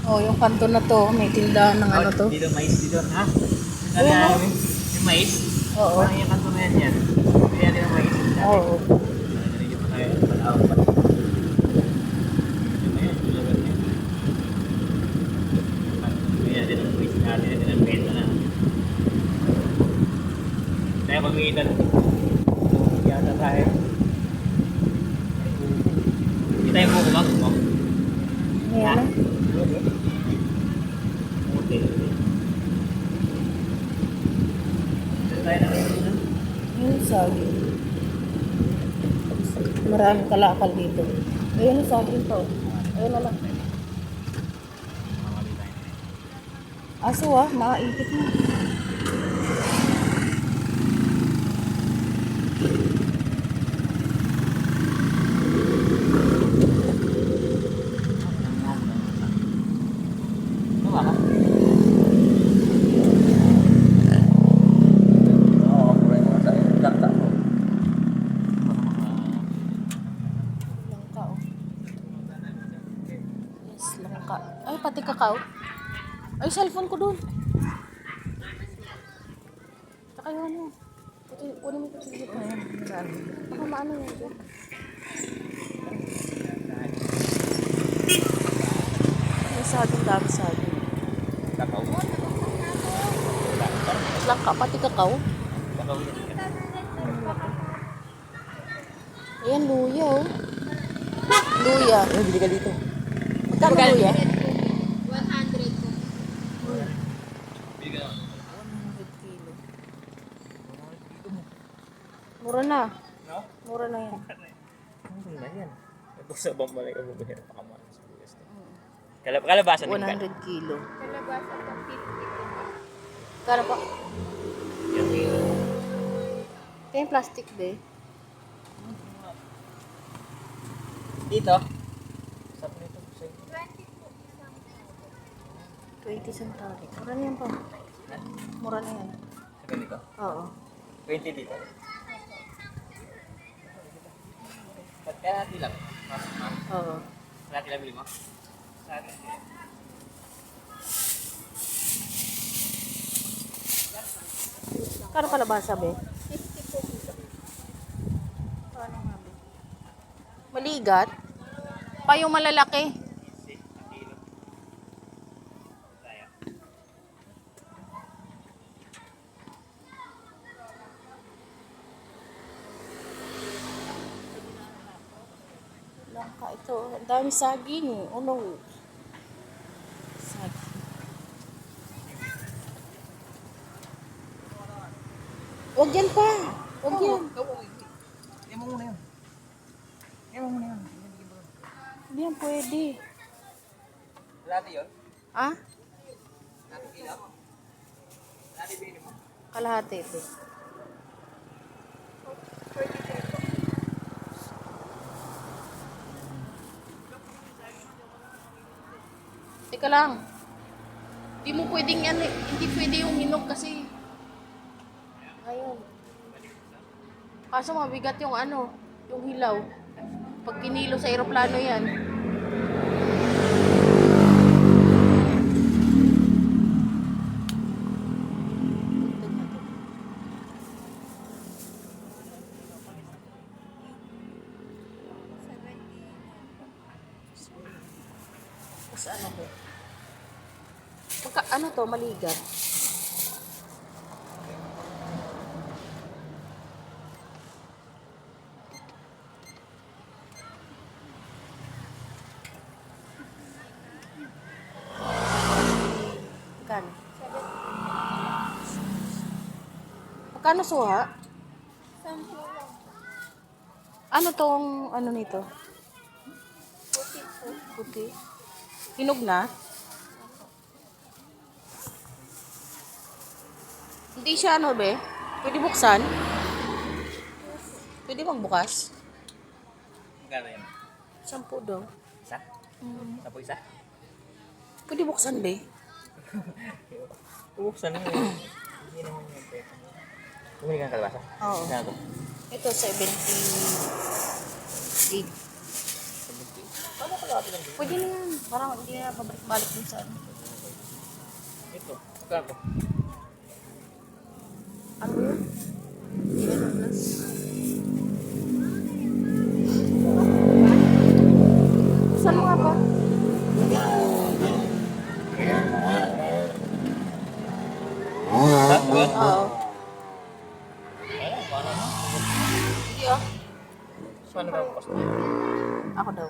Oh, yung kanto na to, may tindahan ng ano to. Dito mais dito, ha? Oo, no? Yung mais? Oo. Parang yung kanto na yan. Hindi natin ang mais. Oo. Narinig pa tayo. Palawak pa. Kaya din ang mais natin. Din ang benta na. Tayo pag-iitan. Yata tayo. Hindi tayo buko ba? Ayan. Okay. Tayo na rin. Yung saging. Maraming kalakal dito. Ayun yung saging to. Ayun na lang. Aso makaipit mo. Langka oh. Yes, langka. Ay, pati kakao. Ay, cellphone ko dun. Tsaka yung ano. Kunin mo ito sa gitna yan. Baka maano yan dyan. May saging, dami saging. Kakao. Langka, pati kakao. Kakao. Ayan, luya oh. Luya. Ay, bili ka dito. Magkano luya? 100 po. Bili ka. 100 kilo. Mura na. No? Mura na yan. Ano na yan? Ito sa bambalik ang bumihira pa kamay sa bukas. Kalabasan din ka. 100 kilo. Kalabasa po 50 po. Kano pa? Ito yung plastic ba eh? Dito? Sa nito sa 20 po isang 20 centavo. Mura na yan pa. Mura na yan. sa ganito. Oo. 20 dito. Kaya natin lang. Oo. Natin lang bili mo. Sa atin. Kano kalabasa be? 50 po. Paano nga be? Maligat? Pa yung malalaki? Langka ito. Ang dami saging. Oh no. Saging. Huwag yan pa. Huwag yan. Yan mo muna yun. Yan mo muna yun. Hindi yan pwede. Lati yun? Ah? Lati kilo? Lati bili mo? Kalahati ito. Teka lang. Hindi mo pwedeng yan eh. Hindi pwede yung hinog kasi. Ayun. Kaso mabigat yung ano, yung hilaw. Pag kinilo sa eroplano yan. Tapos ano to? Ano to, maligat? Magkano? Magkano suha? 10 lang. Ano tong, ano nito? Puti po. Puti. Hinog na? Hindi siya ano be? Pwede buksan? Pwede bang bukas? Magkano yan? 10 daw. Isa? Sapo isa? Pwede buksan be? Buksan na yun. Hindi naman yung pwede. Bumili ka ng kalabasa? Oo. Ano to? Ito 70. 8. 70. Paano kalahati lang din? Pwede na yan. Parang hindi na pabalik-balik dun sa ano. Ito, magkano? Ano ba yun? Hindi na plus. Saan mo nga ba? Ha? Oo. Ayun, paano na? Hindi ah. Paano ba ang cost? Ako daw.